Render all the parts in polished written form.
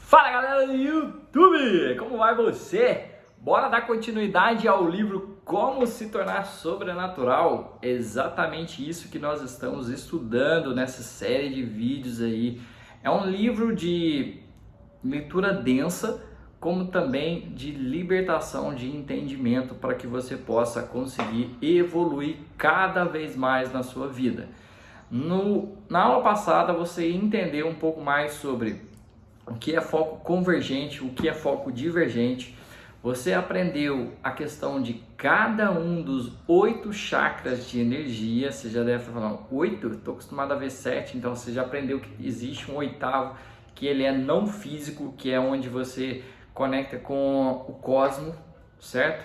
Fala galera do YouTube, como vai você? Bora dar continuidade ao livro Como se tornar sobrenatural? Exatamente isso que nós estamos estudando nessa série de vídeos aí. É um livro de leitura densa, como também de libertação de entendimento para que você possa conseguir evoluir cada vez mais na sua vida. Na aula passada você entendeu um pouco mais sobre o que é foco convergente, o que é foco divergente. Você aprendeu a questão de cada um dos 8 chakras de energia. Você já deve estar falando, 8? Estou acostumado a ver 7, então você já aprendeu que existe um 8º, que ele é não físico, que é onde você conecta com o cosmos, certo?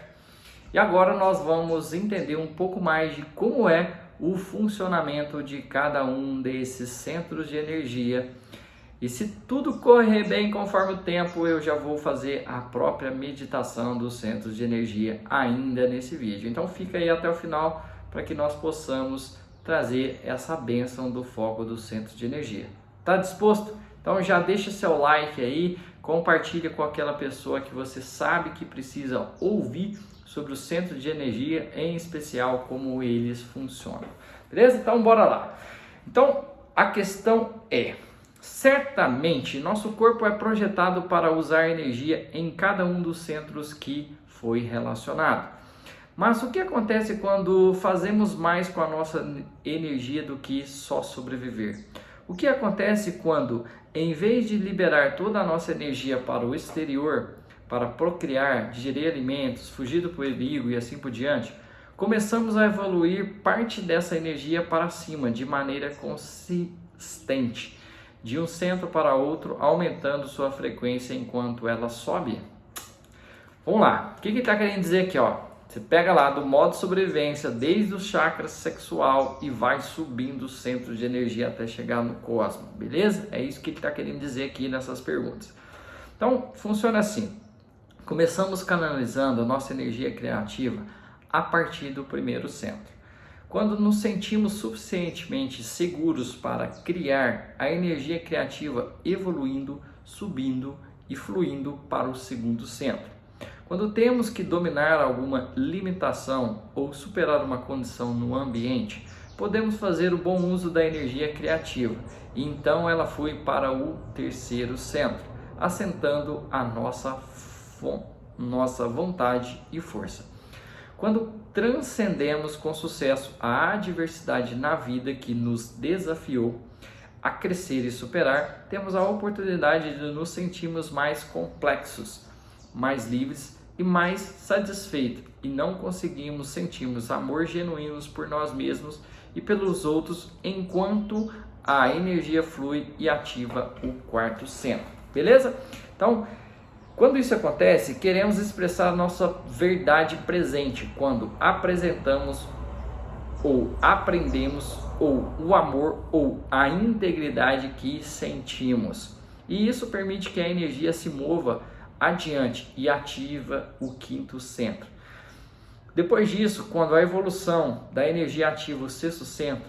E agora nós vamos entender um pouco mais de como é o funcionamento de cada um desses centros de energia. E se tudo correr bem conforme o tempo, eu já vou fazer a própria meditação dos centros de energia ainda nesse vídeo. Então fica aí até o final para que nós possamos trazer essa bênção do foco dos centros de energia. Tá disposto? Então já deixa seu like aí, compartilha com aquela pessoa que você sabe que precisa ouvir sobre o centro de energia, em especial como eles funcionam. Beleza? Então bora lá. Então a questão é: certamente, nosso corpo é projetado para usar energia em cada um dos centros que foi relacionado. Mas o que acontece quando fazemos mais com a nossa energia do que só sobreviver? O que acontece quando, em vez de liberar toda a nossa energia para o exterior, para procriar, digerir alimentos, fugir do perigo e assim por diante, começamos a evoluir parte dessa energia para cima de maneira consistente, de um centro para outro, aumentando sua frequência enquanto ela sobe? Vamos lá, o que ele está querendo dizer aqui? Você pega lá do modo sobrevivência, desde o chakra sexual e vai subindo o centro de energia até chegar no cosmos, beleza? É isso que ele está querendo dizer aqui nessas perguntas. Então, funciona assim: começamos canalizando a nossa energia criativa a partir do primeiro centro. Quando nos sentimos suficientemente seguros para criar, a energia criativa evoluindo, subindo e fluindo para o segundo centro. Quando temos que dominar alguma limitação ou superar uma condição no ambiente, podemos fazer o bom uso da energia criativa, e então ela flui para o terceiro centro, assentando a nossa vontade e força. Quando transcendemos com sucesso a adversidade na vida que nos desafiou a crescer e superar, temos a oportunidade de nos sentirmos mais complexos, mais livres e mais satisfeitos, e não conseguimos sentirmos amor genuínos por nós mesmos e pelos outros enquanto a energia flui e ativa o quarto centro. Beleza? Então, quando isso acontece, queremos expressar a nossa verdade presente quando apresentamos ou aprendemos ou o amor ou a integridade que sentimos. E isso permite que a energia se mova adiante e ativa o quinto centro. Depois disso, quando a evolução da energia ativa o sexto centro,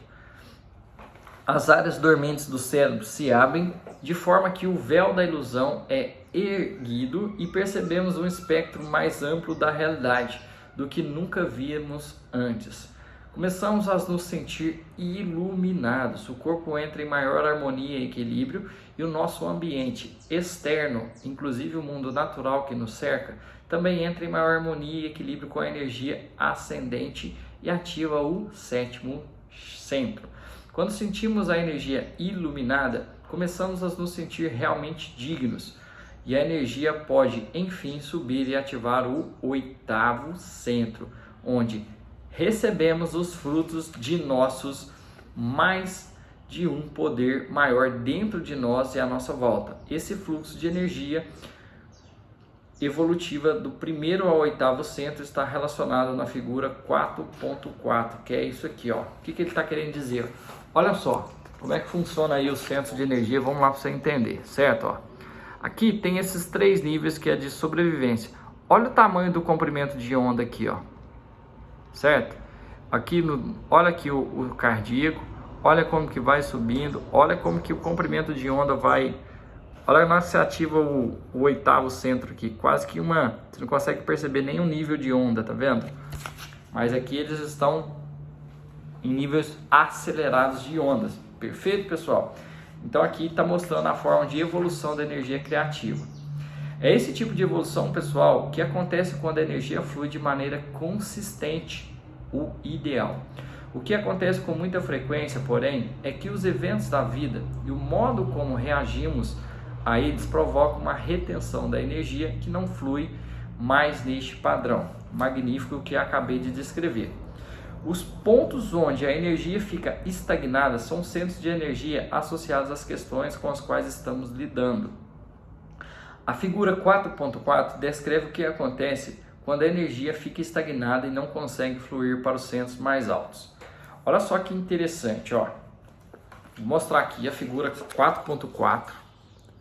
as áreas dormentes do cérebro se abrem de forma que o véu da ilusão é erguido e percebemos um espectro mais amplo da realidade do que nunca víamos antes. Começamos a nos sentir iluminados, o corpo entra em maior harmonia e equilíbrio e o nosso ambiente externo, inclusive o mundo natural que nos cerca, também entra em maior harmonia e equilíbrio com a energia ascendente e ativa o sétimo centro. Quando sentimos a energia iluminada, começamos a nos sentir realmente dignos. E a energia pode, enfim, subir e ativar o oitavo centro, onde recebemos os frutos de nossos mais de um poder maior dentro de nós e à nossa volta. Esse fluxo de energia evolutiva do primeiro ao oitavo centro está relacionado na figura 4.4, que é isso aqui, ó. O que ele está querendo dizer? Olha só como é que funciona aí o centro de energia, vamos lá para você entender, certo? Ó. Aqui tem esses 3 níveis que é de sobrevivência. Olha o tamanho do comprimento de onda aqui, ó. Certo? Aqui olha aqui o cardíaco, olha como que vai subindo, olha como que o comprimento de onda vai Olha na hora que você ativa o oitavo centro aqui, quase que você não consegue perceber nenhum nível de onda, tá vendo? Mas aqui eles estão em níveis acelerados de ondas. Perfeito, pessoal? Então aqui está mostrando a forma de evolução da energia criativa. É esse tipo de evolução, pessoal, que acontece quando a energia flui de maneira consistente, o ideal. O que acontece com muita frequência, porém, é que os eventos da vida e o modo como reagimos a eles provocam uma retenção da energia que não flui mais neste padrão magnífico que acabei de descrever. Os pontos onde a energia fica estagnada são centros de energia associados às questões com as quais estamos lidando. A figura 4.4 descreve o que acontece quando a energia fica estagnada e não consegue fluir para os centros mais altos. Olha só que interessante, ó. Vou mostrar aqui a figura 4.4,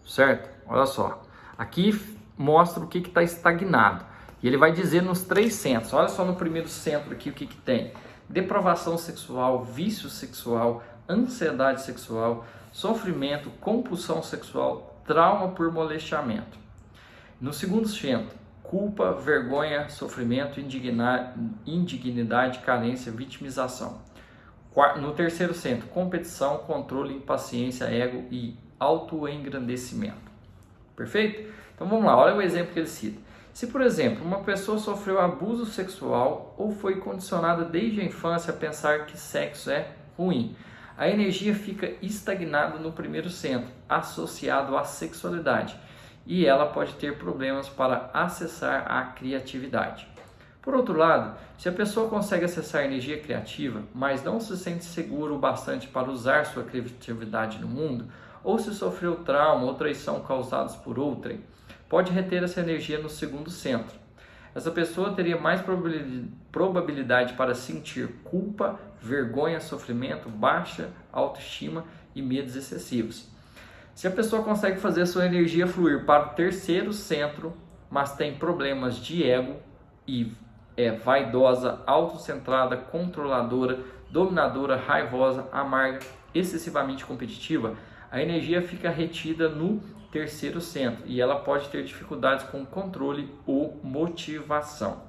certo? Olha só. Aqui mostra o que está estagnado. E ele vai dizer nos 3 centros. Olha só no primeiro centro aqui o que tem. Depravação sexual, vício sexual, ansiedade sexual, sofrimento, compulsão sexual, trauma por molestamento. No segundo centro, culpa, vergonha, sofrimento, indignidade, carência, vitimização. No terceiro centro, competição, controle, impaciência, ego e autoengrandecimento. Perfeito? Então vamos lá, olha o exemplo que ele cita. Se, por exemplo, uma pessoa sofreu abuso sexual ou foi condicionada desde a infância a pensar que sexo é ruim, a energia fica estagnada no primeiro centro, associado à sexualidade, e ela pode ter problemas para acessar a criatividade. Por outro lado, se a pessoa consegue acessar a energia criativa, mas não se sente seguro o bastante para usar sua criatividade no mundo, ou se sofreu trauma ou traição causados por outrem, pode reter essa energia no segundo centro. Essa pessoa teria mais probabilidade para sentir culpa, vergonha, sofrimento, baixa autoestima e medos excessivos. Se a pessoa consegue fazer sua energia fluir para o terceiro centro, mas tem problemas de ego e é vaidosa, autocentrada, controladora, dominadora, raivosa, amarga, excessivamente competitiva, a energia fica retida no terceiro centro e ela pode ter dificuldades com controle ou motivação.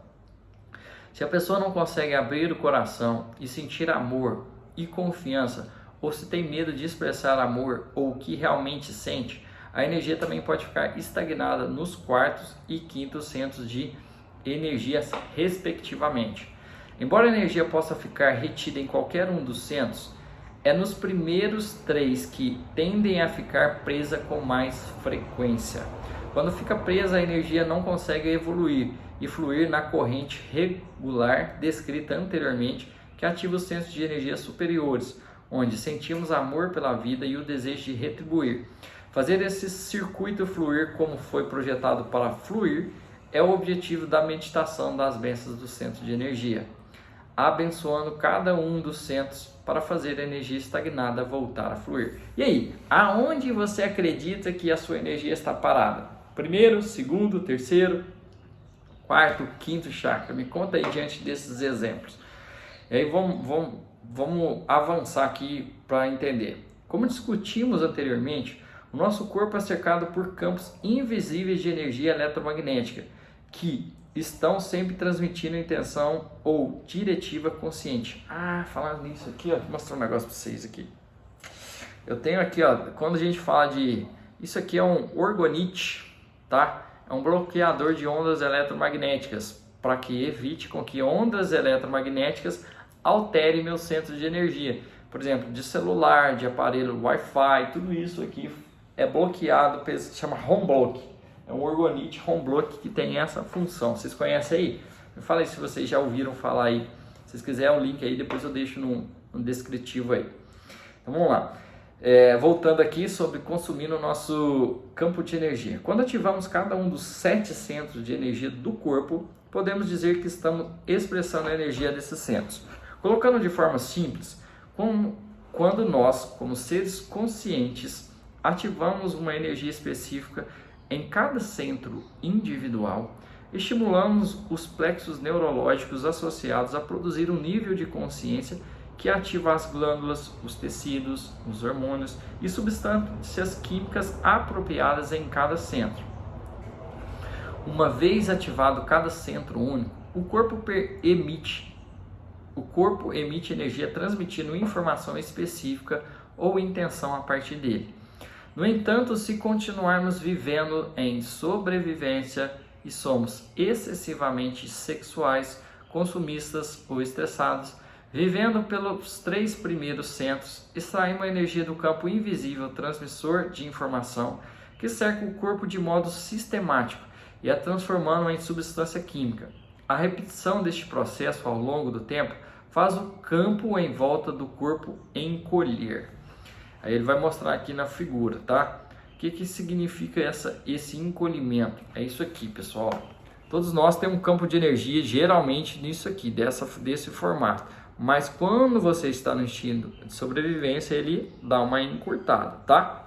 Se a pessoa não consegue abrir o coração e sentir amor e confiança, ou se tem medo de expressar amor ou o que realmente sente, a energia também pode ficar estagnada nos quartos e quintos centros de energias, respectivamente. Embora a energia possa ficar retida em qualquer um dos centros, é nos primeiros 3 que tendem a ficar presa com mais frequência. Quando fica presa, a energia não consegue evoluir e fluir na corrente regular descrita anteriormente, que ativa os centros de energia superiores, onde sentimos amor pela vida e o desejo de retribuir. Fazer esse circuito fluir como foi projetado para fluir é o objetivo da meditação das bênçãos do centro de energia, abençoando cada um dos centros para fazer a energia estagnada voltar a fluir. E aí, aonde você acredita que a sua energia está parada? Primeiro, segundo, terceiro, quarto, quinto chakra? Me conta aí diante desses exemplos. E aí vamos avançar aqui para entender. Como discutimos anteriormente, o nosso corpo é cercado por campos invisíveis de energia eletromagnética, que estão sempre transmitindo intenção ou diretiva consciente. Falando nisso aqui, ó, vou mostrar um negócio para vocês aqui. Eu tenho aqui, ó, quando a gente fala de... Isso aqui é um orgonite, tá? É um bloqueador de ondas eletromagnéticas, para que evite com que ondas eletromagnéticas alterem meu centro de energia. Por exemplo, de celular, de aparelho Wi-Fi, tudo isso aqui é bloqueado, se chama home block. É um orgonite home block que tem essa função. Vocês conhecem aí? Me fala aí se vocês já ouviram falar aí. Se vocês quiserem o link aí, depois eu deixo no descritivo aí. Então vamos lá. Voltando aqui sobre consumir o nosso campo de energia. Quando ativamos cada um dos 7 centros de energia do corpo, podemos dizer que estamos expressando a energia desses centros. Colocando de forma simples, quando nós, como seres conscientes, ativamos uma energia específica em cada centro individual, estimulamos os plexos neurológicos associados a produzir um nível de consciência que ativa as glândulas, os tecidos, os hormônios e substâncias químicas apropriadas em cada centro. Uma vez ativado cada centro único, o corpo emite energia transmitindo informação específica ou intenção a partir dele. No entanto, se continuarmos vivendo em sobrevivência e somos excessivamente sexuais, consumistas ou estressados, vivendo pelos 3 primeiros centros, extraímos a energia do campo invisível transmissor de informação que cerca o corpo de modo sistemático e a transformando em substância química. A repetição deste processo ao longo do tempo faz o campo em volta do corpo encolher. Aí ele vai mostrar aqui na figura, tá? O que significa esse encolhimento? É isso aqui, pessoal. Todos nós temos um campo de energia, geralmente nisso aqui, desse formato. Mas quando você está no instinto de sobrevivência, ele dá uma encurtada, tá?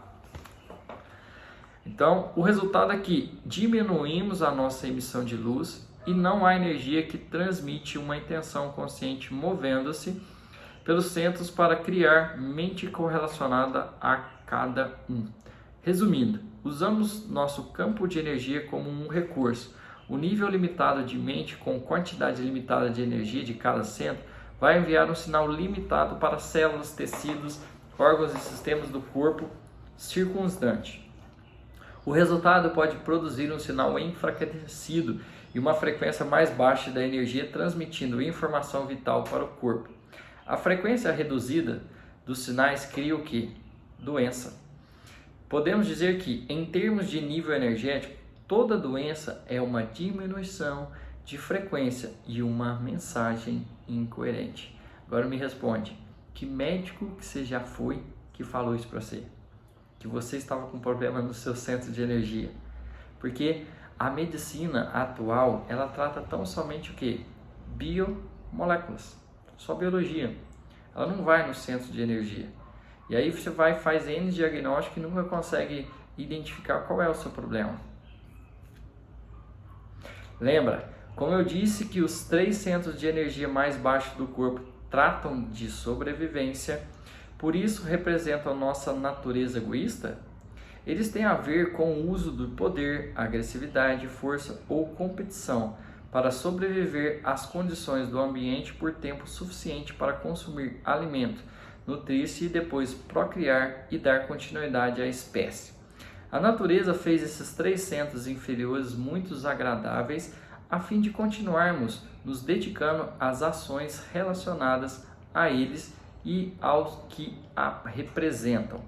Então, o resultado é que diminuímos a nossa emissão de luz e não há energia que transmite uma intenção consciente movendo-se pelos centros para criar mente correlacionada a cada um. Resumindo, usamos nosso campo de energia como um recurso. O nível limitado de mente com quantidade limitada de energia de cada centro vai enviar um sinal limitado para células, tecidos, órgãos e sistemas do corpo circundante. O resultado pode produzir um sinal enfraquecido e uma frequência mais baixa da energia transmitindo informação vital para o corpo. A frequência reduzida dos sinais cria o quê? Doença. Podemos dizer que, em termos de nível energético, toda doença é uma diminuição de frequência e uma mensagem incoerente. Agora me responde, que médico que você já foi que falou isso para você? Que você estava com problema no seu centro de energia? Porque a medicina atual, ela trata tão somente o quê? Biomoléculas, só biologia. Ela não vai no centro de energia. E aí você faz N diagnóstico e nunca consegue identificar qual é o seu problema. Lembra, como eu disse que os 3 centros de energia mais baixos do corpo tratam de sobrevivência, por isso representam nossa natureza egoísta, eles têm a ver com o uso do poder, agressividade, força ou competição para sobreviver às condições do ambiente por tempo suficiente para consumir alimento, nutrir-se e depois procriar e dar continuidade à espécie. A natureza fez esses 3 centros inferiores muito agradáveis a fim de continuarmos nos dedicando às ações relacionadas a eles e aos que a representam.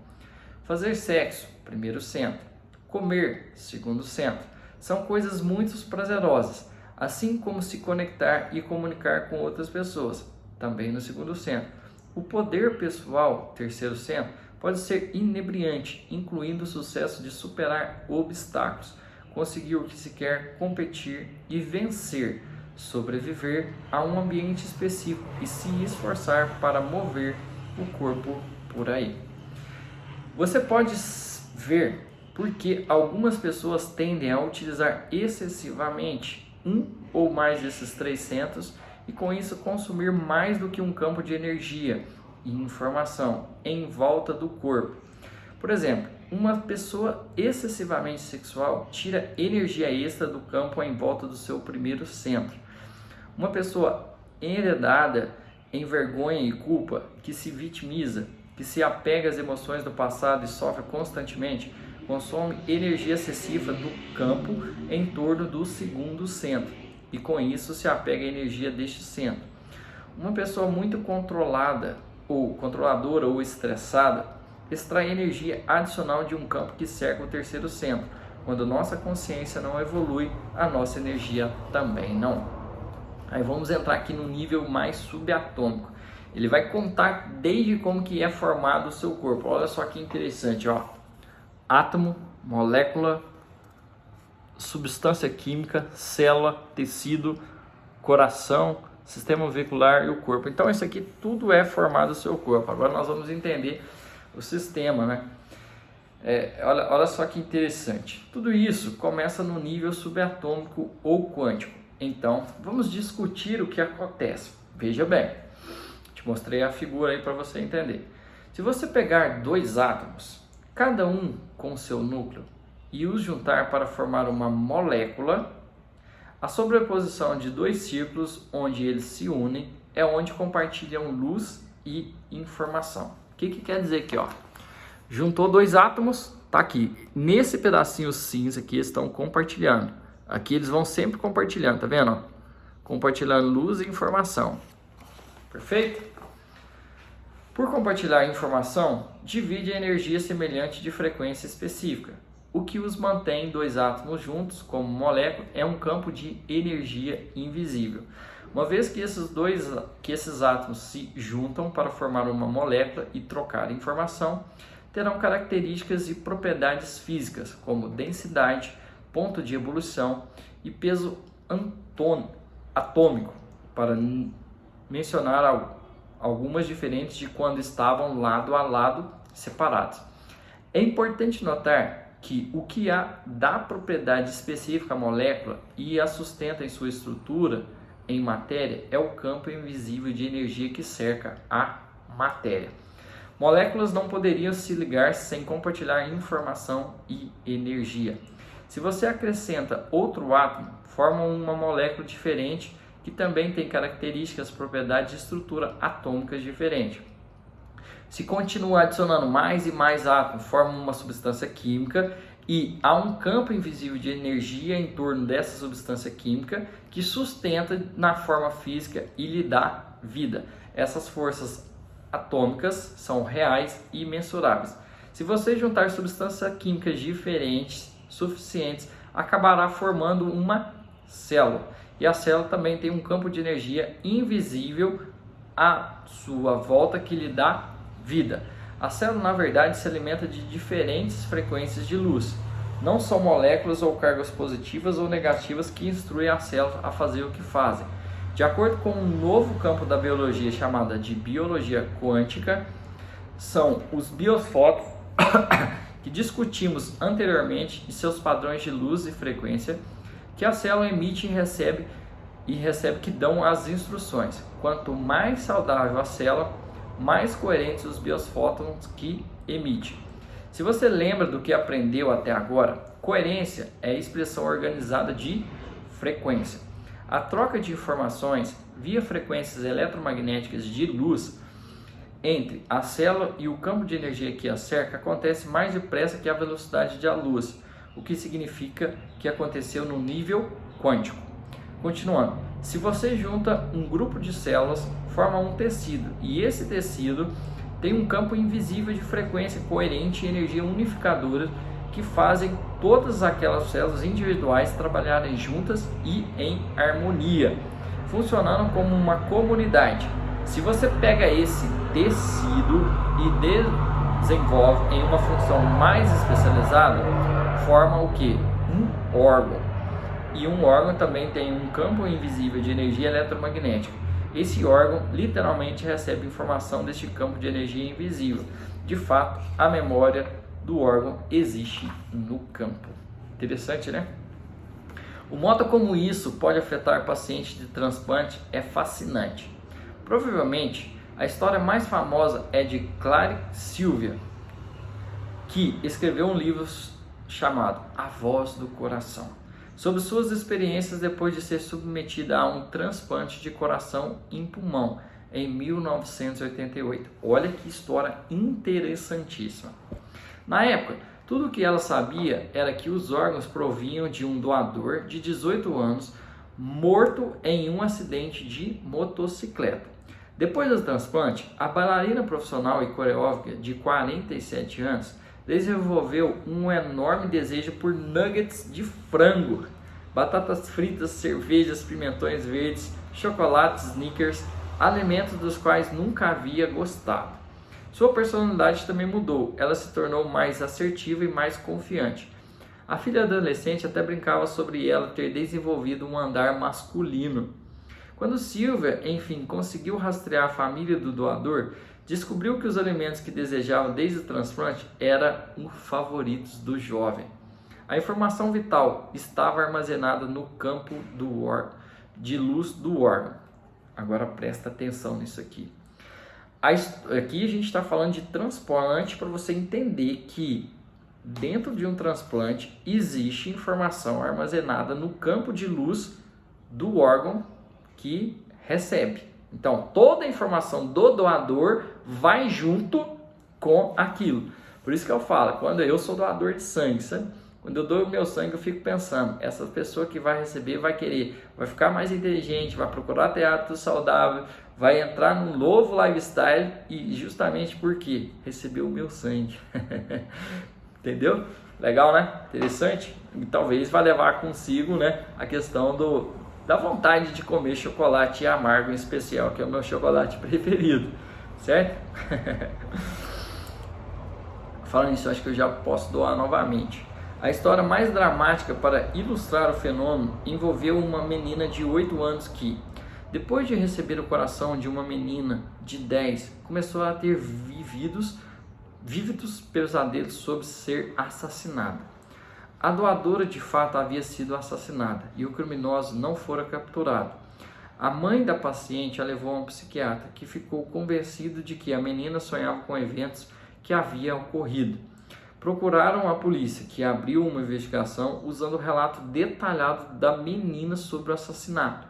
Fazer sexo, primeiro centro. Comer, segundo centro. São coisas muito prazerosas, assim como se conectar e comunicar com outras pessoas, também no segundo centro. O poder pessoal, terceiro centro, pode ser inebriante, incluindo o sucesso de superar obstáculos, conseguir o que se quer, competir e vencer, sobreviver a um ambiente específico e se esforçar para mover o corpo por aí. Você pode ver por que algumas pessoas tendem a utilizar excessivamente um ou mais desses 3 centros e com isso consumir mais do que um campo de energia e informação em volta do corpo. Por exemplo, uma pessoa excessivamente sexual tira energia extra do campo em volta do seu primeiro centro. Uma pessoa enredada em vergonha e culpa, que se vitimiza, que se apega às emoções do passado e sofre constantemente, consome energia excessiva do campo em torno do segundo centro e com isso se apega à energia deste centro. Uma pessoa muito controlada ou controladora ou estressada extrai energia adicional de um campo que cerca o terceiro centro. Quando nossa consciência não evolui, a nossa energia também não. Aí vamos entrar aqui no nível mais subatômico. Ele vai contar desde como que é formado o seu corpo. Olha só que interessante, ó. Átomo, molécula, substância química, célula, tecido, coração, sistema veicular e o corpo. Então isso aqui tudo é formado o seu corpo. Agora nós vamos entender o sistema, né? Olha só que interessante. Tudo isso começa no nível subatômico ou quântico. Então, vamos discutir o que acontece. Veja bem, deixa eu mostrei a figura aí para você entender. Se você pegar dois átomos, cada um com seu núcleo, e os juntar para formar uma molécula, a sobreposição de dois círculos onde eles se unem é onde compartilham luz e informação. O que quer dizer aqui, ó? Juntou dois átomos, tá aqui. Nesse pedacinho cinza aqui, eles estão compartilhando. Aqui eles vão sempre compartilhando, tá vendo? Ó? Compartilhando luz e informação. Perfeito? Por compartilhar informação, divide a energia semelhante de frequência específica. O que os mantém dois átomos juntos, como molécula, é um campo de energia invisível. Uma vez que esses átomos se juntam para formar uma molécula e trocar informação, terão características e propriedades físicas, como densidade, ponto de ebulição e peso atômico, para mencionar algumas diferentes de quando estavam lado a lado separados. É importante notar que o que dá propriedade específica à molécula e a sustenta em sua estrutura em matéria é o campo invisível de energia que cerca a matéria. Moléculas não poderiam se ligar sem compartilhar informação e energia. Se você acrescenta outro átomo, formam uma molécula diferente que também tem características, propriedades e estrutura atômicas diferentes. Se continuar adicionando mais e mais átomos, formam uma substância química e há um campo invisível de energia em torno dessa substância química que sustenta na forma física e lhe dá vida. Essas forças atômicas são reais e mensuráveis. Se você juntar substâncias químicas diferentes, suficientes, acabará formando uma célula. E a célula também tem um campo de energia invisível à sua volta que lhe dá vida. A célula, na verdade, se alimenta de diferentes frequências de luz. Não são moléculas ou cargas positivas ou negativas que instruem a célula a fazer o que fazem. De acordo com um novo campo da biologia chamada de biologia quântica, são os biofótons que discutimos anteriormente e seus padrões de luz e frequência que a célula emite e recebe que dão as instruções. Quanto mais saudável a célula, mais coerentes os biofótons que emite. Se você lembra do que aprendeu até agora, coerência é a expressão organizada de frequência. A troca de informações via frequências eletromagnéticas de luz entre a célula e o campo de energia que a cerca acontece mais depressa que a velocidade da luz, o que significa que aconteceu no nível quântico. Continuando, se você junta um grupo de células, forma um tecido, e esse tecido tem um campo invisível de frequência coerente e energia unificadora que fazem todas aquelas células individuais trabalharem juntas e em harmonia, funcionando como uma comunidade. Se você pega esse tecido e desenvolve em uma função mais especializada, forma o que? Um órgão. E um órgão também tem um campo invisível de energia eletromagnética. Esse órgão literalmente recebe informação deste campo de energia invisível. De fato, a memória do órgão existe no campo. Interessante, né? O modo como isso pode afetar pacientes de transplante é fascinante. Provavelmente, a história mais famosa é de Clary Silvia, que escreveu um livro chamado A Voz do Coração, sobre suas experiências depois de ser submetida a um transplante de coração em pulmão em 1988. Olha que história interessantíssima. Na época, tudo o que ela sabia era que os órgãos provinham de um doador de 18 anos morto em um acidente de motocicleta. Depois do transplante, a bailarina profissional e coreógrafa de 47 anos desenvolveu um enorme desejo por nuggets de frango, batatas fritas, cervejas, pimentões verdes, chocolates, Snickers, alimentos dos quais nunca havia gostado. Sua personalidade também mudou, ela se tornou mais assertiva e mais confiante. A filha adolescente até brincava sobre ela ter desenvolvido um andar masculino. Quando Silvia, enfim, conseguiu rastrear a família do doador, descobriu que os alimentos que desejava desde o transplante eram os favoritos do jovem. A informação vital estava armazenada no campo de luz do órgão. Agora presta atenção nisso aqui. Aqui a gente está falando de transplante para você entender que dentro de um transplante existe informação armazenada no campo de luz do órgão que recebe. Então, toda a informação do doador vai junto com aquilo. Por isso que eu falo, quando eu sou doador de sangue, sabe? Quando eu dou o meu sangue, eu fico pensando, essa pessoa que vai receber vai querer, vai ficar mais inteligente, vai procurar ter hábitos saudáveis, vai entrar num novo lifestyle e justamente porque recebeu o meu sangue. Entendeu? Legal, né? Interessante? E talvez vai levar consigo, né, a questão da vontade de comer chocolate amargo em especial, que é o meu chocolate preferido, certo? Falando nisso, acho que eu já posso doar novamente. A história mais dramática para ilustrar o fenômeno envolveu uma menina de 8 anos que, depois de receber o coração de uma menina de 10, começou a ter vívidos pesadelos sobre ser assassinada. A doadora de fato havia sido assassinada e o criminoso não fora capturado. A mãe da paciente a levou a um psiquiatra que ficou convencido de que a menina sonhava com eventos que haviam ocorrido. Procuraram a polícia, que abriu uma investigação usando o relato detalhado da menina sobre o assassinato,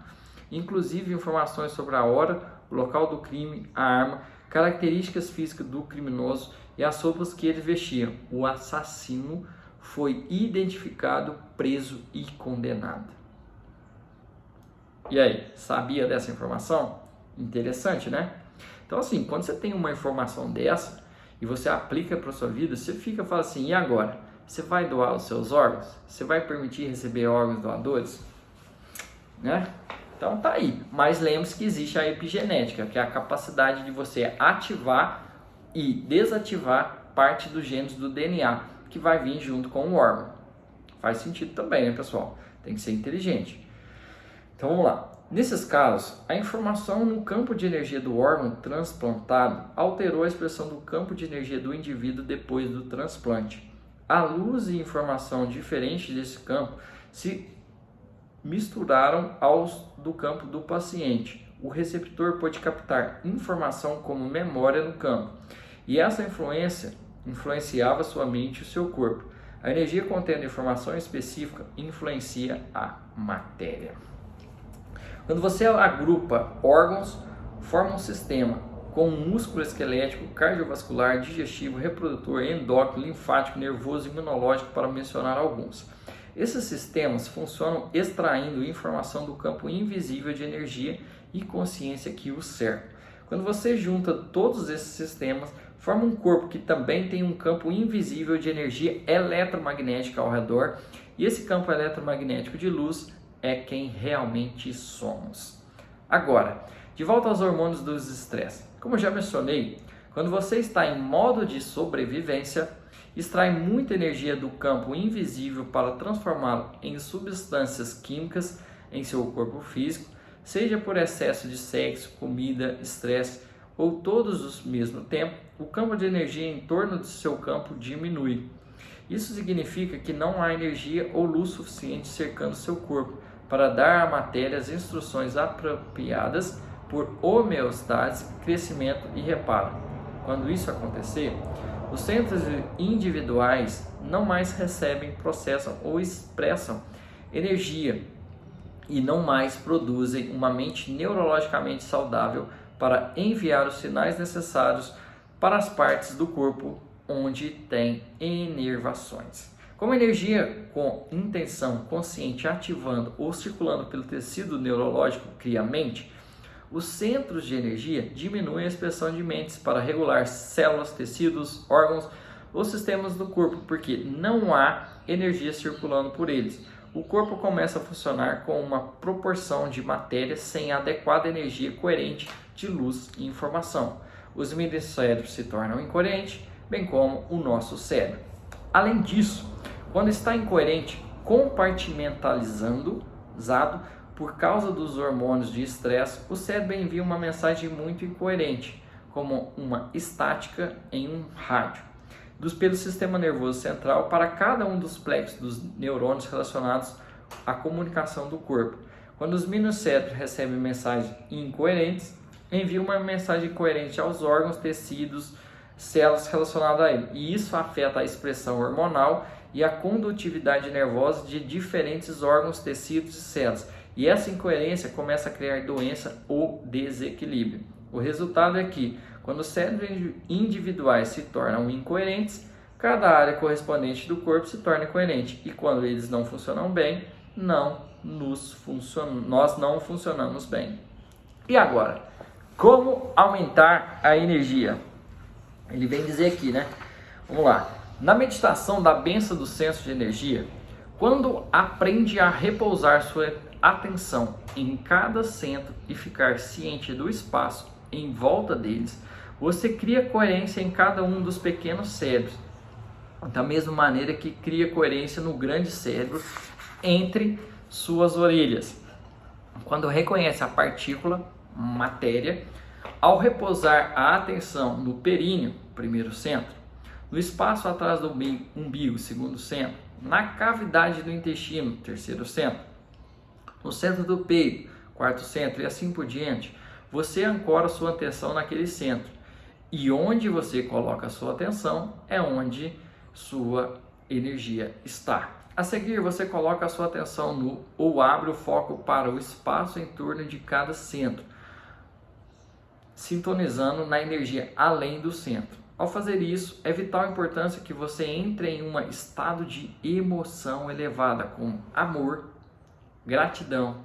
inclusive informações sobre a hora, o local do crime, a arma, características físicas do criminoso e as roupas que ele vestia. O assassino foi identificado, preso e condenado. E aí, sabia dessa informação? Interessante, né? Então assim, quando você tem uma informação dessa e você aplica para a sua vida, você fala assim, e agora? Você vai doar os seus órgãos? Você vai permitir receber órgãos doadores? Né? Então tá aí. Mas lembre-se que existe a epigenética, que é a capacidade de você ativar e desativar parte dos genes do DNA, que vai vir junto com o órgão. Faz sentido também, né, pessoal? Tem que ser inteligente. Então vamos lá. Nesses casos, a informação no campo de energia do órgão transplantado alterou a expressão do campo de energia do indivíduo depois do transplante. A luz e informação diferentes desse campo se misturaram aos do campo do paciente. O receptor pode captar informação como memória no campo, e essa influenciava sua mente e o seu corpo. A energia contendo informação específica influencia a matéria. Quando você agrupa órgãos, forma um sistema com um músculo esquelético, cardiovascular, digestivo, reprodutor, endócrino, linfático, nervoso e imunológico, para mencionar alguns. Esses sistemas funcionam extraindo informação do campo invisível de energia e consciência que os cerca. Quando você junta todos esses sistemas, forma um corpo que também tem um campo invisível de energia eletromagnética ao redor, e esse campo eletromagnético de luz é quem realmente somos. Agora, de volta aos hormônios dos estresse. Como eu já mencionei, quando você está em modo de sobrevivência, extrai muita energia do campo invisível para transformá-lo em substâncias químicas em seu corpo físico, seja por excesso de sexo, comida, estresse ou todos ao mesmo tempo. O campo de energia em torno do seu campo diminui. Isso significa que não há energia ou luz suficiente cercando seu corpo para dar à matéria as instruções apropriadas por homeostase, crescimento e reparo. Quando isso acontecer, os centros individuais não mais recebem, processam ou expressam energia e não mais produzem uma mente neurologicamente saudável para enviar os sinais necessários para as partes do corpo onde tem inervações. Como a energia com intenção consciente ativando ou circulando pelo tecido neurológico cria mente, os centros de energia diminuem a expressão de mentes para regular células, tecidos, órgãos ou sistemas do corpo, porque não há energia circulando por eles. O corpo começa a funcionar com uma proporção de matéria sem adequada energia coerente de luz e informação. Os minicérebros se tornam incoerentes, bem como o nosso cérebro. Além disso, quando está incoerente, compartimentalizado por causa dos hormônios de estresse, o cérebro envia uma mensagem muito incoerente, como uma estática em um rádio, pelo sistema nervoso central para cada um dos plexos dos neurônios relacionados à comunicação do corpo. Quando os minicérebros recebem mensagens incoerentes, envia uma mensagem coerente aos órgãos, tecidos, células relacionadas a ele. E isso afeta a expressão hormonal e a condutividade nervosa de diferentes órgãos, tecidos e células. E essa incoerência começa a criar doença ou desequilíbrio. O resultado é que, quando os cérebros individuais se tornam incoerentes, cada área correspondente do corpo se torna incoerente. E quando eles não funcionam bem, nós não funcionamos bem. E agora, como aumentar a energia? Ele vem dizer aqui, né? Vamos lá. Na meditação da bênção do senso de energia, quando aprende a repousar sua atenção em cada centro e ficar ciente do espaço em volta deles, você cria coerência em cada um dos pequenos cérebros, da mesma maneira que cria coerência no grande cérebro entre suas orelhas. Quando reconhece a partícula, matéria, ao repousar a atenção no períneo, primeiro centro, no espaço atrás do umbigo, segundo centro, na cavidade do intestino, terceiro centro, no centro do peito, quarto centro e assim por diante, você ancora sua atenção naquele centro. E onde você coloca a sua atenção é onde sua energia está. A seguir, você coloca a sua atenção ou abre o foco para o espaço em torno de cada centro, sintonizando na energia além do centro. Ao fazer isso, é vital a importância que você entre em um estado de emoção elevada, com amor, gratidão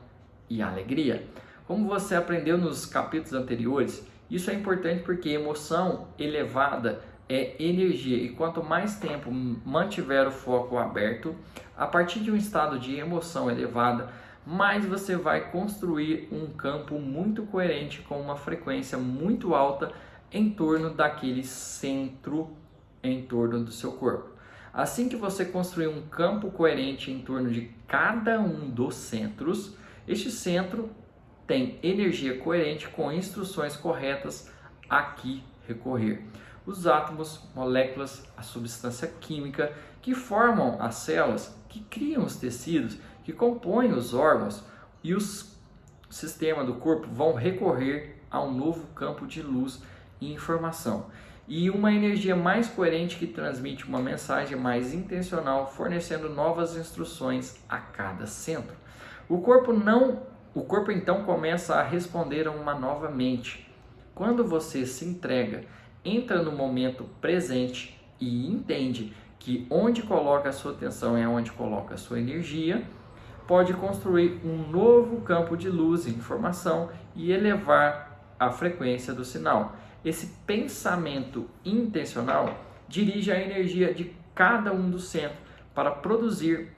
e alegria. Como você aprendeu nos capítulos anteriores, isso é importante porque emoção elevada é energia, e quanto mais tempo mantiver o foco aberto, a partir de um estado de emoção elevada, mais você vai construir um campo muito coerente com uma frequência muito alta em torno daquele centro em torno do seu corpo. Assim que você construir um campo coerente em torno de cada um dos centros, este centro tem energia coerente com instruções corretas a que recorrer. Os átomos, moléculas, a substância química que formam as células, que criam os tecidos, que compõem os órgãos e os sistemas do corpo vão recorrer a um novo campo de luz e informação. E uma energia mais coerente que transmite uma mensagem mais intencional, fornecendo novas instruções a cada centro. O corpo então começa a responder a uma nova mente. Quando você se entrega, entra no momento presente e entende que onde coloca a sua atenção é onde coloca a sua energia, pode construir um novo campo de luz e informação e elevar a frequência do sinal. Esse pensamento intencional dirige a energia de cada um dos centros para produzir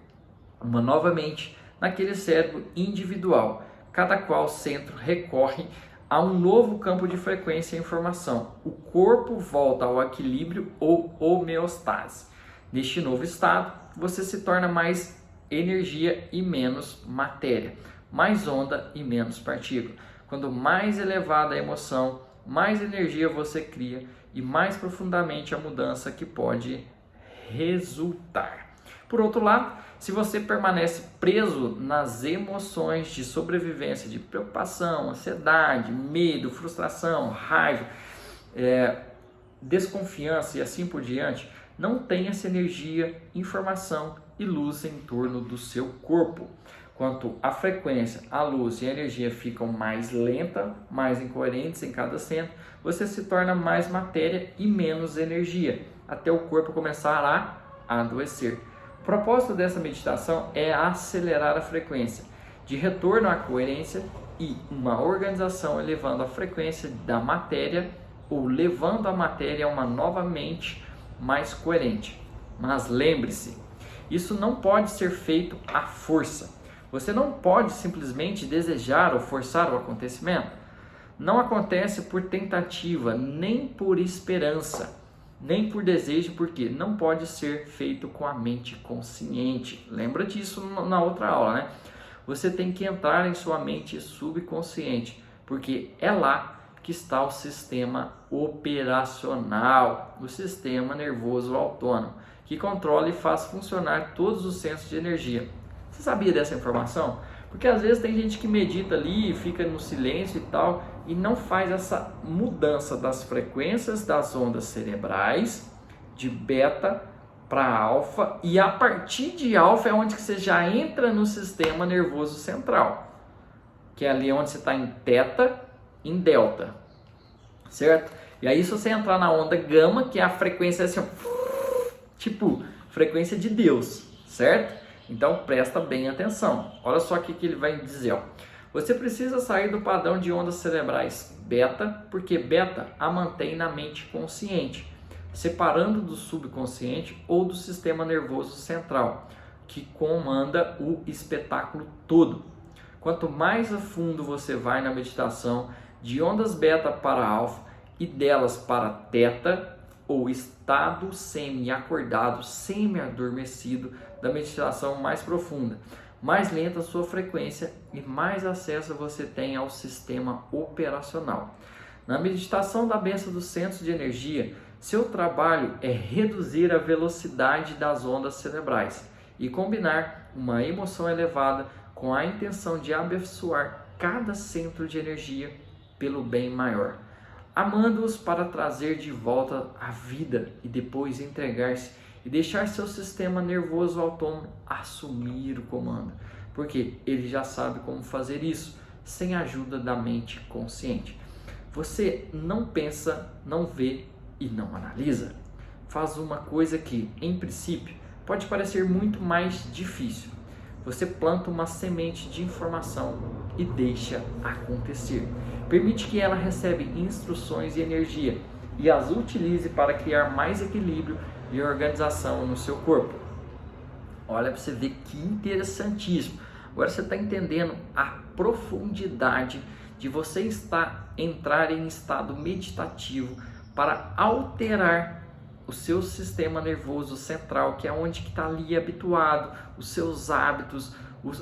uma nova mente naquele cérebro individual. Cada qual centro recorre a um novo campo de frequência e informação. O corpo volta ao equilíbrio ou homeostase. Neste novo estado, você se torna mais energia e menos matéria, mais onda e menos partícula. Quando mais elevada a emoção, mais energia você cria e mais profundamente a mudança que pode resultar. Por outro lado, se você permanece preso nas emoções de sobrevivência, de preocupação, ansiedade, medo, frustração, raiva, desconfiança e assim por diante, não tem essa energia, informação e luz em torno do seu corpo. Quanto a frequência, a luz e a energia ficam mais lenta, mais incoerentes em cada centro, você se torna mais matéria e menos energia, até o corpo começar a adoecer. O propósito dessa meditação é acelerar a frequência, de retorno à coerência e uma organização elevando a frequência da matéria ou levando a matéria a uma nova mente mais coerente. Mas lembre-se, isso não pode ser feito à força. Você não pode simplesmente desejar ou forçar o acontecimento. Não acontece por tentativa, nem por esperança, nem por desejo, porque não pode ser feito com a mente consciente. Lembra disso na outra aula, né? Você tem que entrar em sua mente subconsciente, porque é lá que está o sistema operacional, o sistema nervoso autônomo, que controla e faz funcionar todos os centros de energia. Você sabia dessa informação? Porque às vezes tem gente que medita ali, fica no silêncio e tal, e não faz essa mudança das frequências das ondas cerebrais, de beta para alfa, e a partir de alfa é onde que você já entra no sistema nervoso central, que é ali onde você está em teta, em delta, certo? E aí se você entrar na onda gama, que é a frequência assim, tipo frequência de Deus, certo? Então presta bem atenção. Olha só o que ele vai dizer. Ó. Você precisa sair do padrão de ondas cerebrais beta, porque beta a mantém na mente consciente, separando do subconsciente ou do sistema nervoso central, que comanda o espetáculo todo. Quanto mais a fundo você vai na meditação, de ondas beta para alfa e delas para teta, ou estado semi-acordado, semi-adormecido da meditação mais profunda, mais lenta a sua frequência e mais acesso você tem ao sistema operacional. Na meditação da bênção dos centros de energia, seu trabalho é reduzir a velocidade das ondas cerebrais e combinar uma emoção elevada com a intenção de abençoar cada centro de energia pelo bem maior, amando-os para trazer de volta a vida e depois entregar-se e deixar seu sistema nervoso autônomo assumir o comando, porque ele já sabe como fazer isso sem a ajuda da mente consciente. Você não pensa, não vê e não analisa. Faz uma coisa que, em princípio, pode parecer muito mais difícil. Você planta uma semente de informação e deixa acontecer. Permite que ela receba instruções e energia e as utilize para criar mais equilíbrio e organização no seu corpo. Olha para você ver que interessantíssimo. Agora você está entendendo a profundidade de você entrar em estado meditativo para alterar o seu sistema nervoso central, que é onde que está ali habituado, os seus hábitos,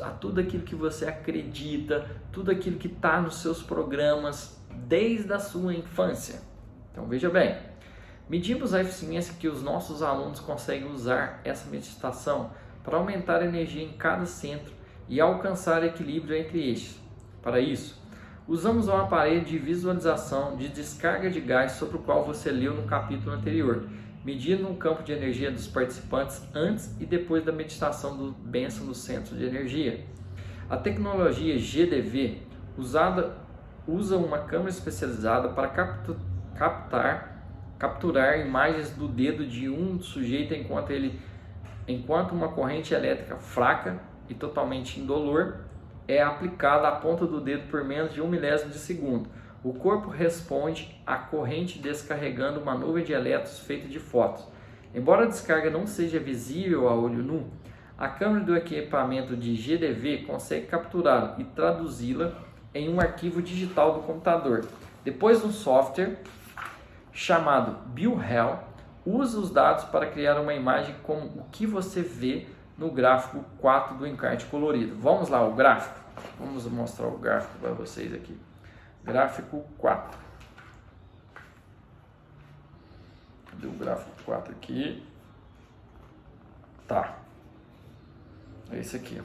a tudo aquilo que você acredita, tudo aquilo que está nos seus programas desde a sua infância. Então veja bem, medimos a eficiência que os nossos alunos conseguem usar essa meditação para aumentar a energia em cada centro e alcançar equilíbrio entre estes. Para isso, usamos um aparelho de visualização de descarga de gás sobre o qual você leu no capítulo anterior, medindo o campo de energia dos participantes antes e depois da meditação do bênção do centro de energia. A tecnologia GDV usa uma câmera especializada para capturar imagens do dedo de um sujeito enquanto uma corrente elétrica fraca e totalmente indolor é aplicada à ponta do dedo por menos de 1 milésimo de segundo. O corpo responde à corrente descarregando uma nuvem de elétrons feita de fótons. Embora a descarga não seja visível a olho nu, a câmera do equipamento de GDV consegue capturá-la e traduzi-la em um arquivo digital do computador. Depois, um software chamado BioHell usa os dados para criar uma imagem como o que você vê no gráfico 4 do encarte colorido. Vamos lá, o gráfico. Vamos mostrar o gráfico para vocês aqui. Gráfico 4. Cadê o gráfico 4 aqui? Tá. É esse aqui.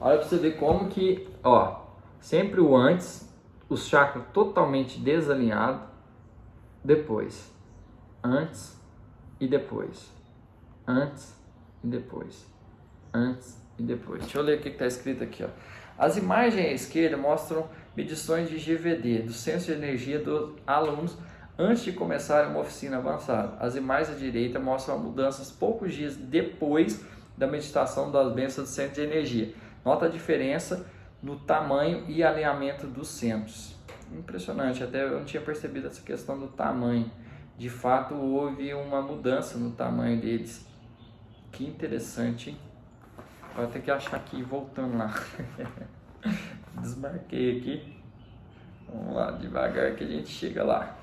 Olha para você ver como que, ó, sempre o antes, os chakras totalmente desalinhados, depois, antes e depois, antes e depois, antes e depois. Deixa eu ler o que está escrito aqui, ó. As imagens à esquerda mostram medições de GVD, do senso de energia dos alunos antes de começarem uma oficina avançada. As imagens à direita mostram mudanças poucos dias depois da meditação das bênçãos do centro de energia. Nota a diferença no tamanho e alinhamento dos centros. Impressionante, até eu não tinha percebido essa questão do tamanho. De fato, houve uma mudança no tamanho deles. Que interessante, hein? Vou ter que achar aqui, voltando lá. Desmarquei aqui. Vamos lá, devagar que a gente chega lá.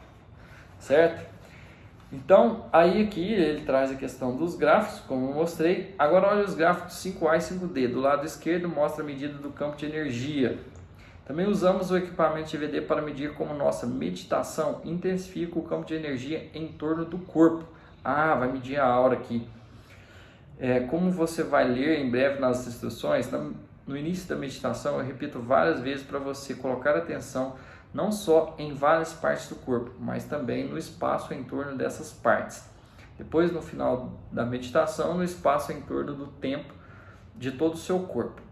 Certo? Então, aí aqui ele traz a questão dos gráficos, como eu mostrei. Agora olha os gráficos 5A e 5D. Do lado esquerdo mostra a medida do campo de energia. Também usamos o equipamento GVD para medir como nossa meditação intensifica o campo de energia em torno do corpo. Ah, vai medir a aura aqui. Como você vai ler em breve nas instruções, no início da meditação, eu repito várias vezes para você colocar atenção não só em várias partes do corpo, mas também no espaço em torno dessas partes. Depois, no final da meditação, no espaço em torno do tempo de todo o seu corpo.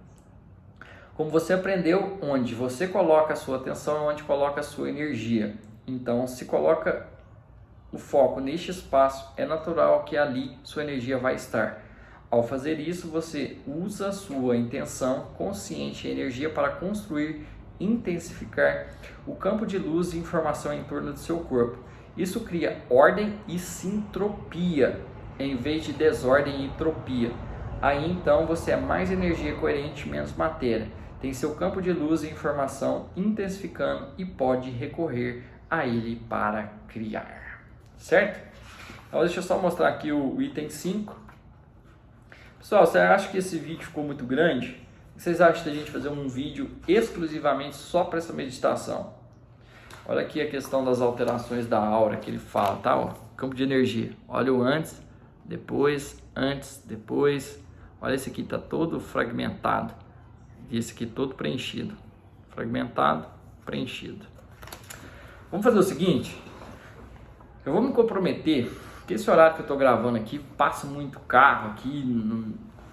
Como você aprendeu, onde você coloca a sua atenção é onde coloca a sua energia. Então, se coloca o foco neste espaço, é natural que ali sua energia vai estar. Ao fazer isso, você usa a sua intenção, consciente e energia para construir, intensificar o campo de luz e informação em torno do seu corpo. Isso cria ordem e sintropia, em vez de desordem e entropia. Aí então você é mais energia coerente, menos matéria. Tem seu campo de luz e informação intensificando e pode recorrer a ele para criar. Certo? Então deixa eu só mostrar aqui o item 5. Pessoal, você acha que esse vídeo ficou muito grande? O que vocês acham da gente fazer um vídeo exclusivamente só para essa meditação? Olha aqui a questão das alterações da aura que ele fala, tá? Ó, campo de energia. Olha o antes, depois. Olha esse aqui, tá todo fragmentado. E esse aqui todo preenchido. Fragmentado, preenchido. Vamos fazer o seguinte. Eu vou me comprometer, porque esse horário que eu estou gravando aqui, passa muito carro aqui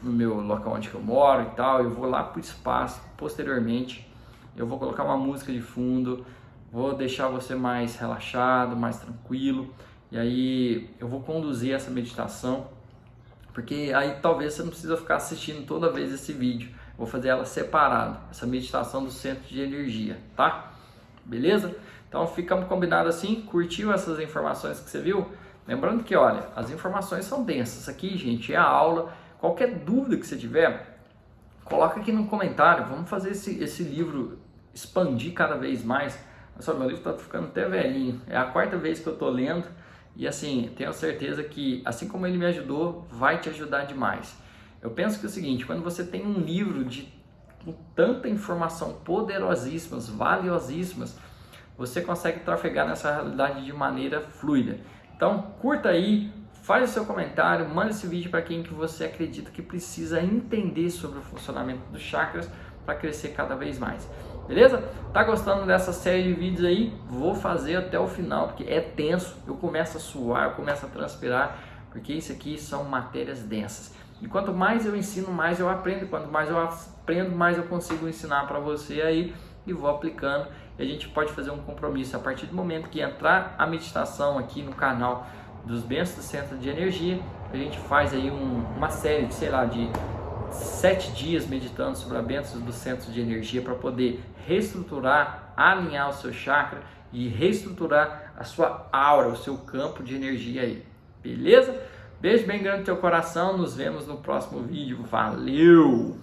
no meu local onde eu moro e tal. Eu vou lá para o espaço, posteriormente eu vou colocar uma música de fundo, vou deixar você mais relaxado, mais tranquilo. E aí eu vou conduzir essa meditação, porque aí talvez você não precisa ficar assistindo toda vez esse vídeo. Vou fazer ela separada, essa meditação do centro de energia, tá? Beleza? Então ficamos combinados assim. Curtiu essas informações que você viu? Lembrando que, olha, as informações são densas. Aqui, gente, é a aula. Qualquer dúvida que você tiver, coloca aqui no comentário. Vamos fazer esse livro expandir cada vez mais. Olha só, meu livro está ficando até velhinho. É a 4ª vez que eu estou lendo. E assim, tenho certeza que, assim como ele me ajudou, vai te ajudar demais. Eu penso que é o seguinte, quando você tem um livro com tanta informação poderosíssimas, valiosíssimas, você consegue trafegar nessa realidade de maneira fluida. Então, curta aí, faz o seu comentário, manda esse vídeo para quem que você acredita que precisa entender sobre o funcionamento dos chakras para crescer cada vez mais. Beleza? Tá gostando dessa série de vídeos aí? Vou fazer até o final, porque é tenso, eu começo a suar, eu começo a transpirar, porque isso aqui são matérias densas. E quanto mais eu ensino, mais eu aprendo. Quanto mais eu aprendo, mais eu consigo ensinar para você aí e vou aplicando. E a gente pode fazer um compromisso a partir do momento que entrar a meditação aqui no canal dos Bênçãos do Centro de Energia. A gente faz aí uma série de, sei lá, de 7 dias meditando sobre a Bênçãos do Centro de Energia para poder reestruturar, alinhar o seu chakra e reestruturar a sua aura, o seu campo de energia aí. Beleza? Beijo bem grande no teu coração, nos vemos no próximo vídeo. Valeu!